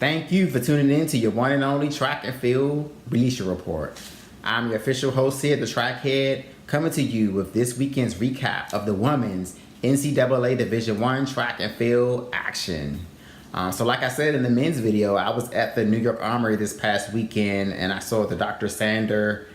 Thank you for tuning in to your one and only track and field release report. I'm your official host here, the Trackhead, coming to you with this weekend's recap of the women's NCAA Division I track and field action. So like I said in the men's video, I was at the New York Armory this past weekend and I saw the Dr. Sander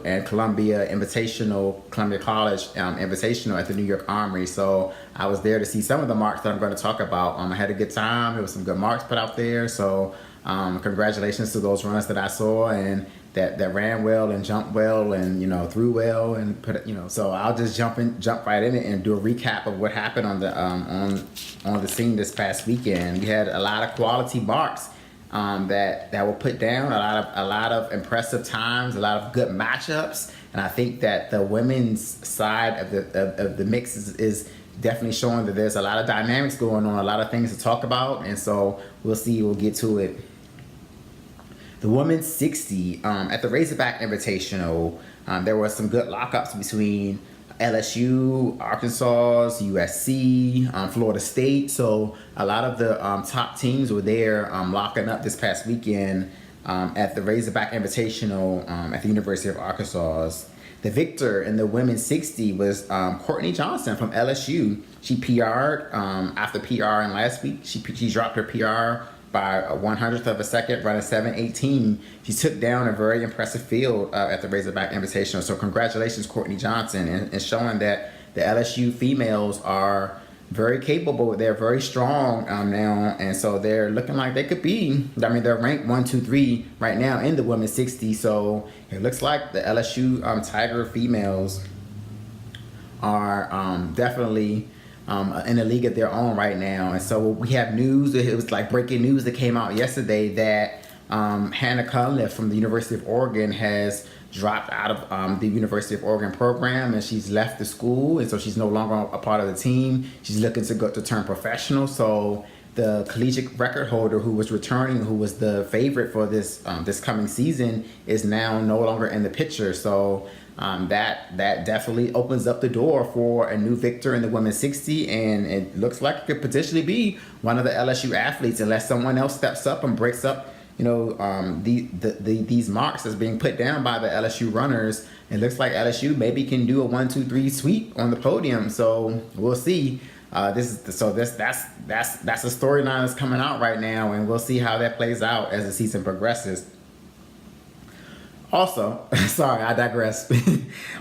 and Columbia College Invitational at the New York Armory. So I was there to see some of the marks that I'm going to talk about. I had a good time. There was some good marks put out there. So congratulations to those runners that I saw and that ran well and jumped well and threw well and so I'll just jump right in it and do a recap of what happened on the scene this past weekend. We had a lot of quality marks that were put down, a lot of impressive times, a lot of good matchups, and I think that the women's side of the mix is definitely showing that there's a lot of dynamics going on, a lot of things to talk about, and so we'll get to it. The women's 60 at the Razorback Invitational, there were some good lockups between LSU, Arkansas, USC, Florida State. So a lot of the top teams were there locking up this past weekend at the Razorback Invitational at the University of Arkansas. The victor in the women's 60 was Kortnei Johnson from LSU. She PR'd after PRing last week. She dropped her PR by a 100th of a second, running 7:18. She took down a very impressive field at the Razorback Invitational. So congratulations, Kortnei Johnson, and showing that the LSU females are very capable. They're very strong now, and so they're looking like they could be. I mean, they're ranked 1, 2, 3 right now in the women's 60. So it looks like the LSU Tiger females are definitely in a league of their own right now. And so we have news. It was like breaking news that came out yesterday that Hannah Cunliffe from the University of Oregon has dropped out of the University of Oregon program, and she's left the school, and so she's no longer a part of the team. She's looking to turn professional. So the collegiate record holder who was returning, who was the favorite for this coming season, is now no longer in the picture. So that definitely opens up the door for a new victor in the women's 60, and it looks like it could potentially be one of the LSU athletes unless someone else steps up and breaks up these marks that's being put down by the LSU runners. It looks like LSU maybe can do a 1, 2, 3 sweep on the podium. So we'll see. That's a storyline that's coming out right now, and we'll see how that plays out as the season progresses. Also, sorry, I digress.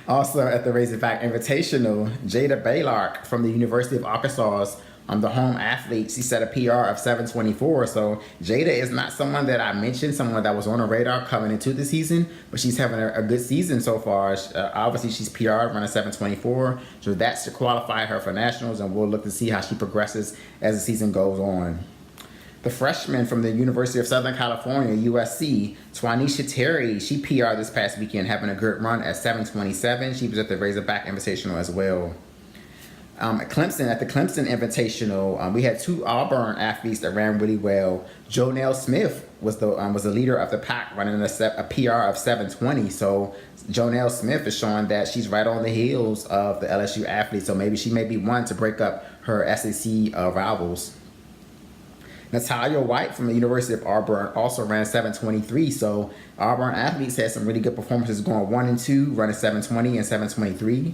Also at the Razorback Invitational, Jada Baylark from the University of Arkansas, the home athlete, she set a PR of 7:24. So Jada is not someone that I mentioned, someone that was on the radar coming into the season, but she's having a good season so far. Obviously, she's PR running 7:24, so that should qualify her for nationals, and we'll look to see how she progresses as the season goes on. The freshman from the University of Southern California, USC, Twanisha Terry, she PR'd this past weekend, having a good run at 7:27. She was at the Razorback Invitational as well. At the Clemson Invitational, we had 2 Auburn athletes that ran really well. Jonielle Smith was the leader of the pack, running a PR of 7:20. So Jonielle Smith is showing that she's right on the heels of the LSU athletes. So maybe she may be one to break up her SEC rivals. Natalliah Whyte from the University of Auburn also ran 7:23. So Auburn athletes had some really good performances going 1 and 2, running 7:20 and 7:23.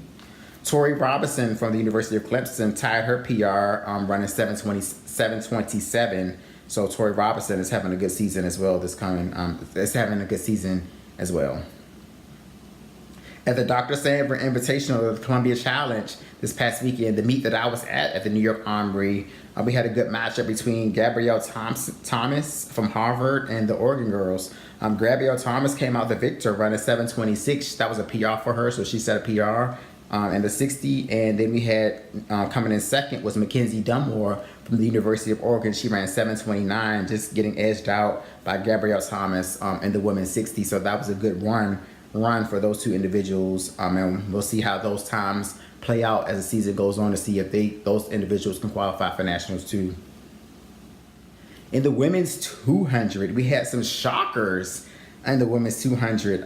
Tori Robinson from the University of Clemson tied her PR running 7:27. So Tori Robinson is having a good season as well At the Dr. Sander Invitational of the Columbia Challenge this past weekend, the meet that I was at the New York Armory, we had a good matchup between Gabrielle Thomas from Harvard and the Oregon girls. Gabrielle Thomas came out the victor running 7:26. That was a PR for her, so she set a PR in the 60. And then we had coming in second was Mackenzie Dunmore from the University of Oregon. She ran 7:29, just getting edged out by Gabrielle Thomas in the women's 60. So that was a good run for those 2 individuals, and we'll see how those times play out as the season goes on to see if those individuals can qualify for nationals too. In the women's 200, we had some shockers in the women's 200.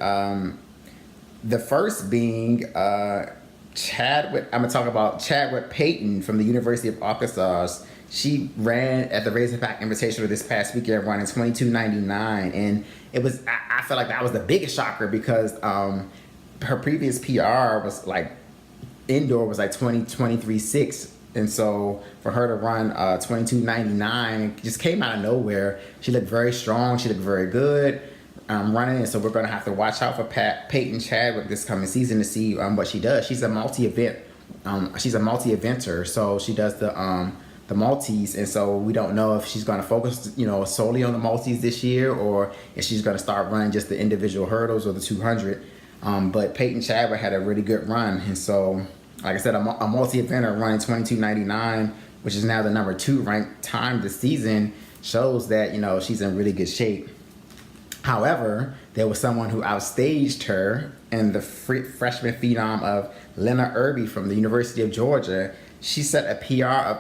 The first being Chadwick. I'm gonna talk about Chadwick Payton from the University of Arkansas. she ran at the Razorback Invitational this past weekend, running 22:99, and it was I felt like that was the biggest shocker because her previous PR was like indoor was like 23:6. And so for her to run 22:99, it just came out of nowhere. She looked very strong. She looked very good running. And so we're going to have to watch out for Payton Chadwick this coming season to see what she does. She's a multi-eventer. So she does the multis. And so we don't know if she's going to focus, solely on the multis this year, or if she's going to start running just the individual hurdles or the 200. But Payton Chadwick had a really good run. And so, like I said, a multi-eventer running 22:99, which is now the number 2 ranked time this season, shows that, she's in really good shape. However, there was someone who outstaged her, and the freshman phenom of Lynna Irby from the University of Georgia. She set a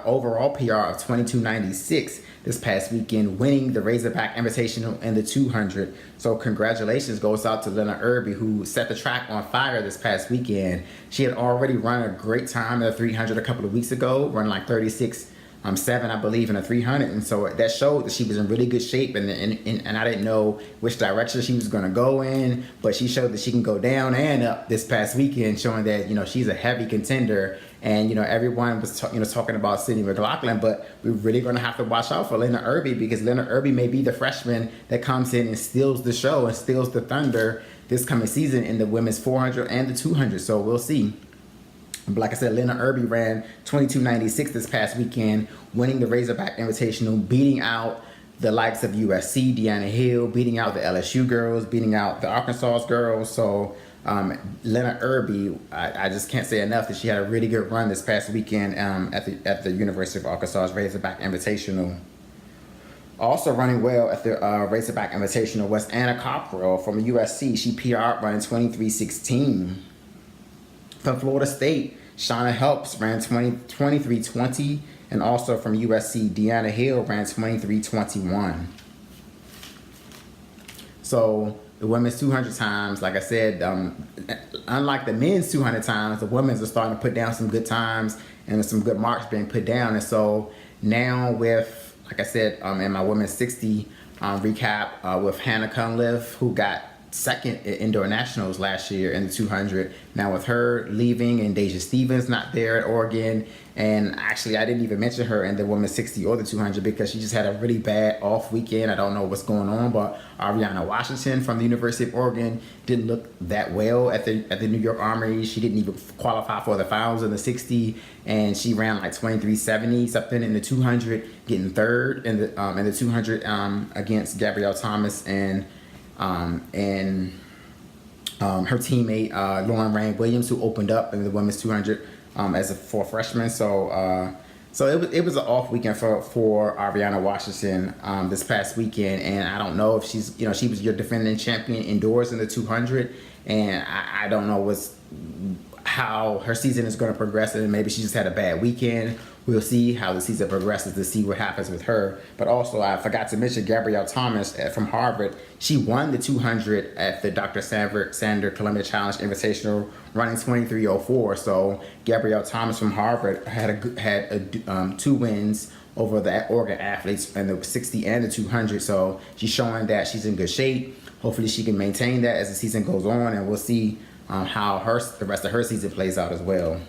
overall PR of 22:96 this past weekend, winning the Razorback Invitational in the 200. So congratulations goes out to Lynna Irby, who set the track on fire this past weekend. She had already run a great time in the 300 a couple of weeks ago, run like 36.7, I believe, in a 300, and so that showed that she was in really good shape. And I didn't know which direction she was going to go in, but she showed that she can go down and up this past weekend, showing that she's a heavy contender. And everyone was talking about Sydney McLaughlin, but we're really going to have to watch out for Lynna Irby, because Lynna Irby may be the freshman that comes in and steals the show and steals the thunder this coming season in the women's 400 and the 200. So we'll see. But like I said, Lynna Irby ran 22:96 this past weekend, winning the Razorback Invitational, beating out the likes of USC, Deanna Hill, beating out the LSU girls, beating out the Arkansas girls. So Lynna Irby, I just can't say enough that she had a really good run this past weekend at the University of Arkansas's Razorback Invitational. Also running well at the Razorback Invitational was Anna Cockrell from USC. She PR'd running 23:16. From Florida State, Shauna Helps ran 23:20, and also from USC, Deanna Hill ran 23:21. So the women's 200 times, like I said, unlike the men's 200 times, the women's are starting to put down some good times and some good marks being put down. And so now with, like I said, in my women's 60 recap with Hannah Cunliffe, who got second at indoor nationals last year in the 200. Now with her leaving and Deja Stevens not there at Oregon, and actually I didn't even mention her in the women's 60 or the 200 because she just had a really bad off weekend. I don't know what's going on, but Ariana Washington from the University of Oregon didn't look that well at the New York Armory. She didn't even qualify for the finals in the 60, and she ran like 23:70 something in the 200, getting third in the 200 against Gabrielle Thomas and her teammate Lauren Rain Williams, who opened up in the women's 200 as a freshman. So it was an off weekend for Ariana Washington this past weekend, and I don't know if she's she was your defending champion indoors in the 200, and I don't know how her season is going to progress, and maybe she just had a bad weekend. We'll see how the season progresses to see what happens with her. But also, I forgot to mention Gabrielle Thomas from Harvard. She won the 200 at the Dr. Sander Columbia Challenge Invitational, running 23:04. So Gabrielle Thomas from Harvard had 2 wins over the Oregon athletes in the 60 and the 200. So she's showing that she's in good shape. Hopefully, she can maintain that as the season goes on, and we'll see how the rest of her season plays out as well.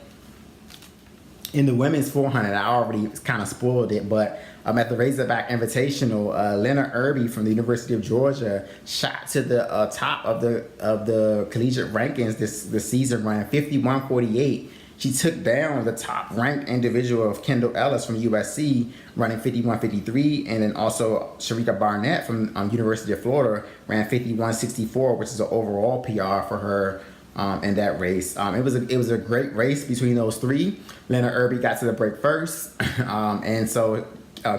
In the women's 400, I already kind of spoiled it, but at the Razorback Invitational, Lynna Irby from the University of Georgia shot to the top of the collegiate rankings this season, running 51:48. She took down the top ranked individual of Kendall Ellis from USC, running 51:53, and then also Sharrika Barnett from University of Florida ran 51:64, which is an overall PR for her in that race. It was a great race between those three. Lynna Irby got to the break first, and so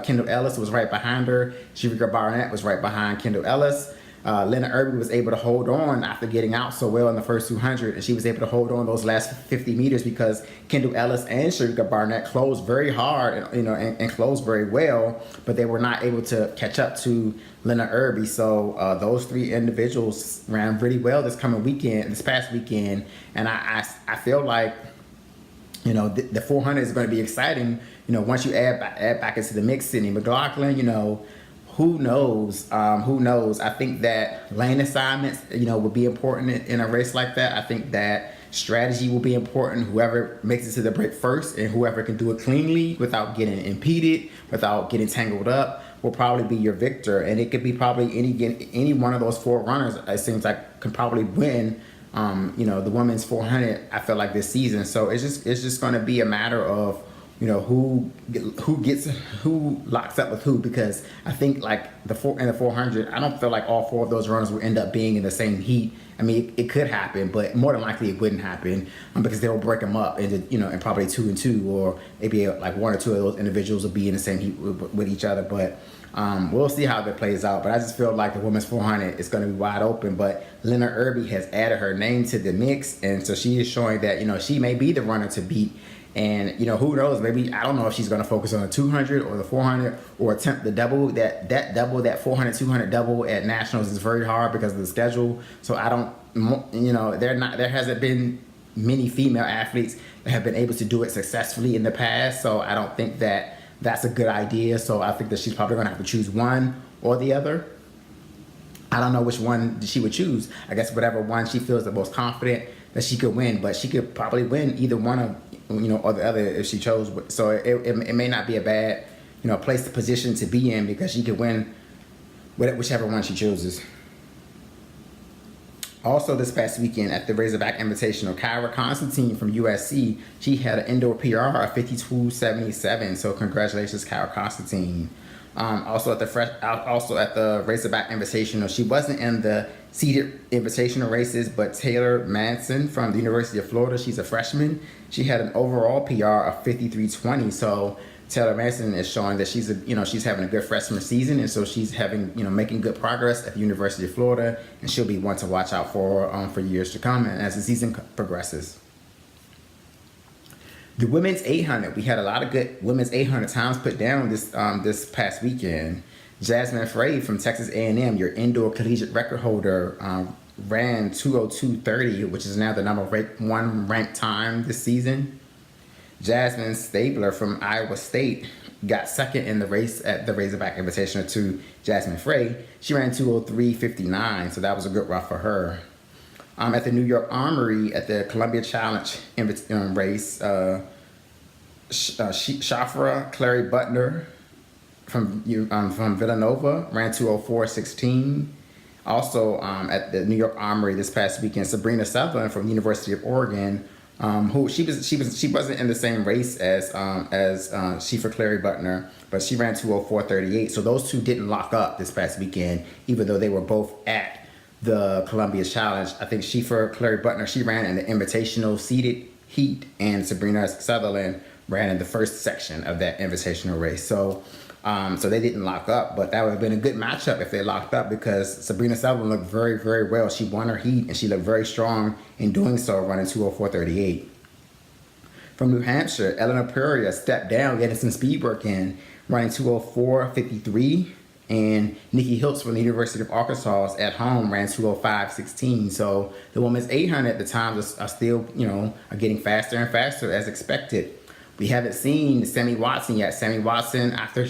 Kendall Ellis was right behind her. Sharrika Barnett was right behind Kendall Ellis. Lynna Irby was able to hold on after getting out so well in the first 200, and she was able to hold on those last 50 meters because Kendall Ellis and Sharrika Barnett closed very hard, and closed very well, but they were not able to catch up to Lynna Irby. So those three individuals ran really well this past weekend, and I feel like The 400 is going to be exciting. Once you add back into the mix, Sydney McLaughlin. Who knows? Who knows? I think that lane assignments, will be important in a race like that. I think that strategy will be important. Whoever makes it to the break first and whoever can do it cleanly without getting impeded, without getting tangled up, will probably be your victor. And it could be probably any one of those 4 runners. It seems like can probably win. The women's 400. I feel like this season. So it's just going to be a matter of who locks up with who, because I think like in the 400, I don't feel like all 4 of those runners will end up being in the same heat. I mean, it could happen, but more than likely it wouldn't happen because they'll break them up into and probably 2 and 2, or maybe like 1 or 2 of those individuals will be in the same heat with each other. But we'll see how that plays out. But I just feel like the women's 400 is going to be wide open. But Lynna Irby has added her name to the mix, and so she is showing that she may be the runner to beat. And who knows? Maybe I don't know if she's going to focus on the 200 or the 400 or attempt the double. That 400 200 double at nationals is very hard because of the schedule. So I don't, there hasn't been many female athletes that have been able to do it successfully in the past. So I don't think that that's a good idea. So I think that she's probably going to have to choose one or the other. I don't know which one she would choose. I guess whatever one she feels the most confident that she could win, but she could probably win either one of or the other if she chose. So it may not be a bad place to position to be in, because she could win whichever one she chooses. Also this past weekend at the Razorback Invitational, Kyra Constantine from USC, she had an indoor PR of 52.77. So congratulations, Kyra Constantine. Also at the Razorback Invitational, she wasn't in the seeded invitational races, but Taylor Manson from the University of Florida, she's a freshman. She had an overall PR of 53.20. So Taylor Manson is showing that she's having a good freshman season, and so she's making good progress at the University of Florida, and she'll be one to watch out for years to come and as the season progresses. The women's 800, we had a lot of good women's 800 times put down this past weekend. Jazmine Fray from Texas A&M, your indoor collegiate record holder, ran 2:02:30, which is now the number 1 ranked time this season. Jasmine Stabler from Iowa State got second in the race at the Razorback Invitational to Jazmine Fray. She ran 2:03:59, so that was a good run for her. At the New York Armory at the Columbia Challenge race, Shafra Clary Butner from Villanova ran 2:04:16. Also at the New York Armory this past weekend, Sabrina Sutherland from the University of Oregon, who she wasn't in the same race as Shafra Clary Butner, but she ran 2:04:38. So those two didn't lock up this past weekend, even though they were both at the Columbia Challenge. I think Shafra Clary Butner, she ran in the invitational seeded heat, and Sabrina Sutherland ran in the first section of that invitational race. So they didn't lock up, but that would have been a good matchup if they locked up, because Sabrina Sutherland looked very, very well. She won her heat, and she looked very strong in doing so, running 2:04:38. From New Hampshire, Eleanor Peoria stepped down, getting some speed work in, running 2:04:53. And Nikki Hiltz from the University of Arkansas at home ran 2:05:16. So the women's 800 at the times are still, are getting faster and faster as expected. We haven't seen Sammy Watson yet. Sammy Watson, after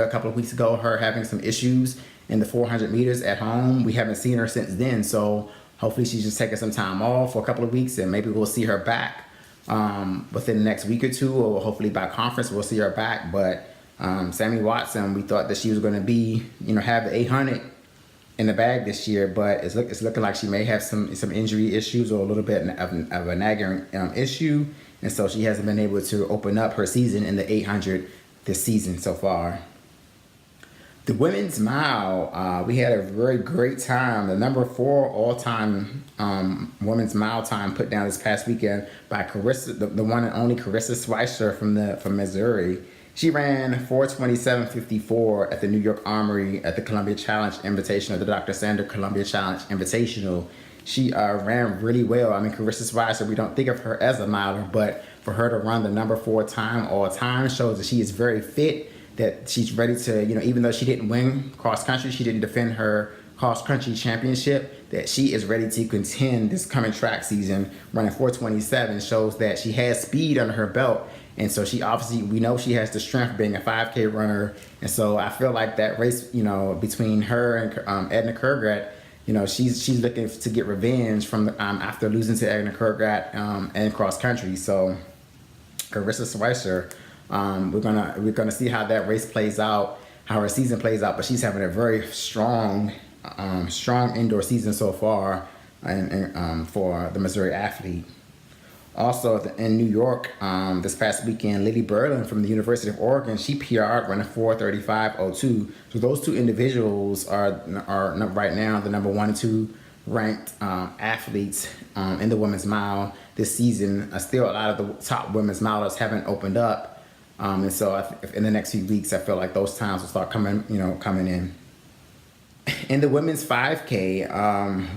a couple of weeks ago, her having some issues in the 400 meters at home, we haven't seen her since then. So hopefully she's just taking some time off for a couple of weeks, and maybe we'll see her back within the next week or two, or hopefully by conference we'll see her back. But Sammy Watson, we thought that she was going to be, have the 800 in the bag this year, but it's looking like she may have some injury issues or a little bit of a nagging issue, and so she hasn't been able to open up her season in the 800 this season so far. The women's mile, we had a very great time. The number 4 all-time women's mile time put down this past weekend by Karissa, the one and only Karissa Schweizer from Missouri. She ran 4:27:54 at the New York Armory at the Columbia Challenge Invitational, the Dr. Sander Columbia Challenge Invitational. She ran really well. I mean, Karissa Schweizer, we don't think of her as a miler, but for her to run the number 4 time all time shows that she is very fit, that she's ready to, even though she didn't win cross country, she didn't defend her cross country championship, that she is ready to contend this coming track season. Running 4:27 shows that she has speed under her belt. And so she obviously, we know she has the strength being a 5K runner. And so I feel like that race, you know, between her and Edna Kurgat, you know, she's looking to get revenge from after losing to Edna Kurgat and cross country. So Karissa Schweizer, we're gonna see how that race plays out, how her season plays out. But she's having a very strong indoor season so far, and for the Missouri athlete. Also in New York, this past weekend, Lily Berlin from the University of Oregon, she PR'd running 4:35:02. So those two individuals are right now the number 1 and 2 ranked athletes in the women's mile this season. Still, a lot of the top women's milers haven't opened up, and so in the next few weeks, I feel like those times will start coming in. In the women's 5K,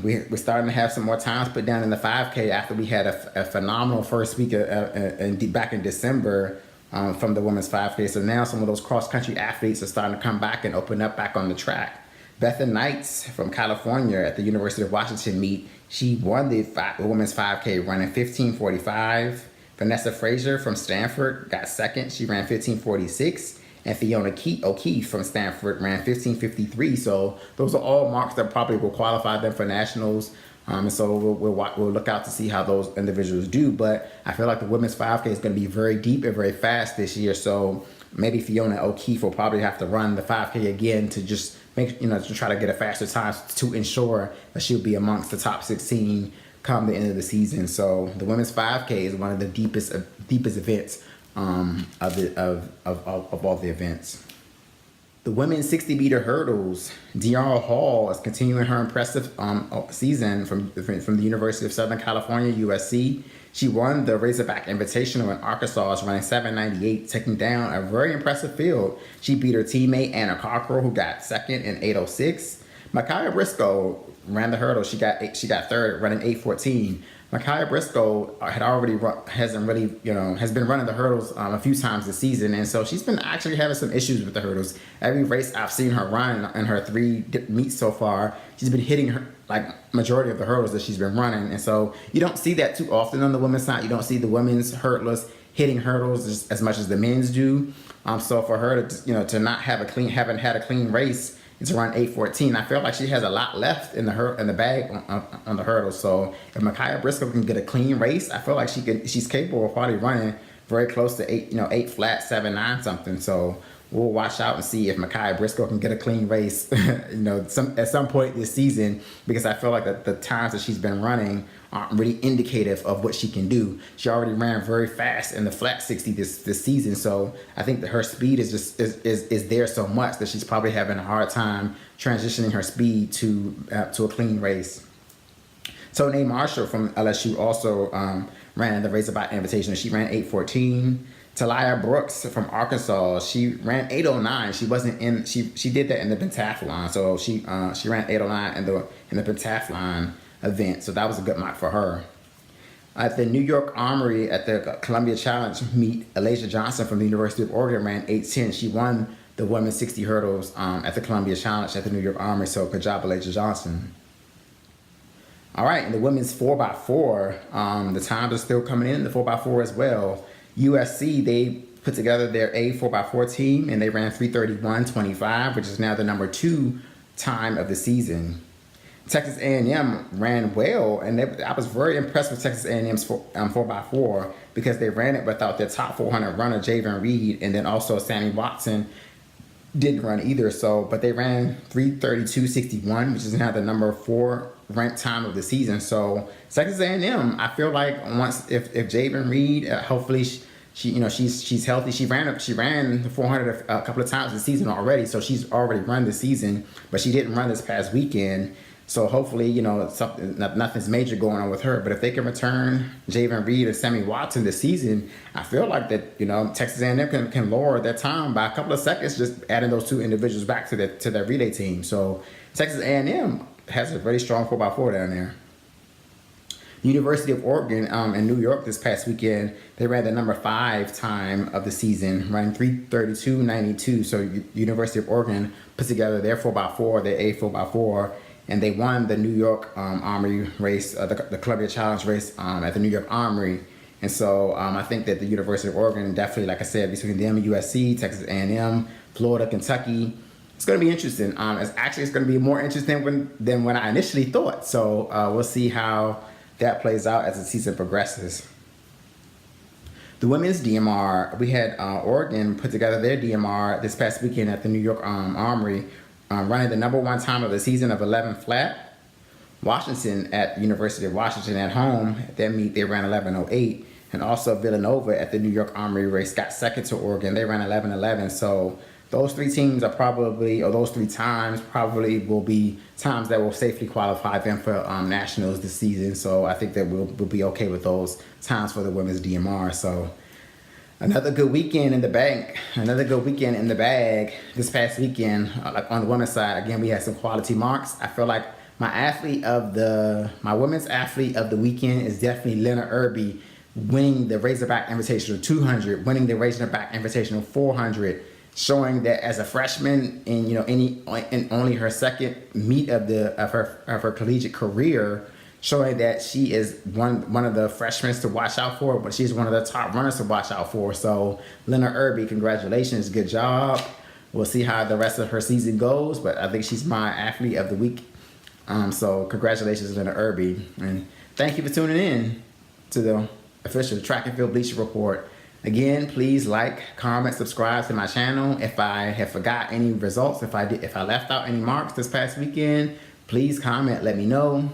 we're starting to have some more times put down in the 5K after we had a phenomenal first week back in December from the women's 5K. So now some of those cross-country athletes are starting to come back and open up back on the track. Bethan Knights from California at the University of Washington meet, she won the women's 5K running 15:45. Vanessa Frazier from Stanford got second. She ran 15:46. And Fiona O'Keefe from Stanford ran 15:53. So those are all marks that probably will qualify them for nationals. And so we'll look out to see how those individuals do. But I feel like the women's 5K is going to be very deep and very fast this year. So maybe Fiona O'Keefe will probably have to run the 5K again to just to try to get a faster time to ensure that she'll be amongst the top 16 come the end of the season. So the women's 5K is one of the deepest events of all the events. The women's 60-meter hurdles, De'Ara Hall is continuing her impressive season from the University of Southern California, USC. She won the Razorback Invitational in Arkansas, running 7:98, taking down a very impressive field. She beat her teammate Anna Cockrell, who got second in 8:06. Micaiah Briscoe ran the hurdle. She got third, running 8:14. Micaiah Briscoe has been running the hurdles a few times this season, and so she's been actually having some issues with the hurdles. Every race I've seen her run in her 3 meets so far, she's been hitting her majority of the hurdles that she's been running, and so you don't see that too often on the women's side. You don't see the women's hurdlers hitting hurdles as much as the men's do. So for her to not haven't had a clean race, it's around 8:14. I feel like she has a lot left in the bag on the hurdles. So if Micaiah Briscoe can get a clean race, I feel like she's capable of probably running very close to 8 flat, 7:9 something. So we'll watch out and see if Micaiah Briscoe can get a clean race, at some point this season, because I feel like the times that she's been running aren't really indicative of what she can do. She already ran very fast in the flat 60 this season, so I think that her speed is there so much that she's probably having a hard time transitioning her speed to a clean race. Tonee Marshall from LSU also ran the Razorback Invitational. She ran 8:14. Talia Brooks from Arkansas, she ran 8:09. She wasn't in. She did that in the pentathlon, so she ran 8:09 in the pentathlon event. So that was a good mark for her. At the New York Armory at the Columbia Challenge meet, Alasia Johnson from the University of Oregon ran 8:10. She won the women's 60 hurdles at the Columbia Challenge at the New York Armory. So good job, Alasia Johnson. All right, in the women's 4x4, the times are still coming in the 4x4 as well. USC, they put together their A 4x4 team, and they ran 3:31:25, which is now the number 2 time of the season. Texas A&M ran well, and I was very impressed with Texas A&M's 4x4 because they ran it without their top 400 runner, Javen Reed, and then also Sammy Watson didn't run either. But they ran 3:32:61, which is now the number 4 ranked time of the season. So Texas A&M, I feel like if Javen Reed, hopefully she's healthy. She ran the 400 a couple of times this season already, so she's already run this season, but she didn't run this past weekend. So hopefully, nothing's major going on with her. But if they can return Javen Reed and Sammy Watson this season, I feel like that Texas A&M can lower their time by a couple of seconds, just adding those 2 individuals back to their relay team. So Texas A&M has a very strong 4x4 down there. University of Oregon in New York this past weekend, they ran the number 5 time of the season, running 3:32:92. So University of Oregon put together their 4x4, their A 4x4, and they won the New York Armory race, the Columbia Challenge race at the New York Armory. And so I think that the University of Oregon, definitely, like I said, between them, USC, Texas A&M, Florida, Kentucky, it's going to be interesting. It's going to be more interesting than when I initially thought. So we'll see how that plays out as the season progresses. The women's DMR, we had Oregon put together their DMR this past weekend at the New York Armory, running the #1 time of the season of 11 flat. Washington at the University of Washington at home, at their meet, they ran 11:08. And also Villanova at the New York Armory race got second to Oregon. They ran 11:11. So those three teams are probably, or those 3 times probably will be times that will safely qualify them for nationals this season. So I think that we'll be okay with those times for the women's DMR. So another good weekend in the bag. This past weekend, like on the women's side, again, we had some quality marks. I feel like my women's athlete of the weekend is definitely Lynna Irby, winning the Razorback Invitational 200, winning the Razorback Invitational 400, showing that as a freshman in only her second meet of her collegiate career, showing that she is one of the freshmen to watch out for, but she's one of the top runners to watch out for. So Lynna Irby, congratulations, good job. We'll see how the rest of her season goes, but I think she's my athlete of the week. So congratulations, Lynna Irby, and thank you for tuning in to the official Track and Field Bleacher Report. Again, please like, comment, subscribe to my channel. If I have forgot any results, if I left out any marks this past weekend, please comment, let me know.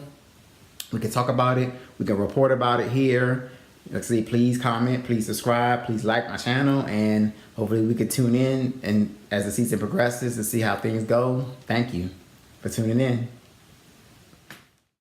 We can talk about it. We can report about it here. Let's see, please comment, please subscribe, please like my channel, and hopefully we can tune in and as the season progresses to see how things go. Thank you for tuning in.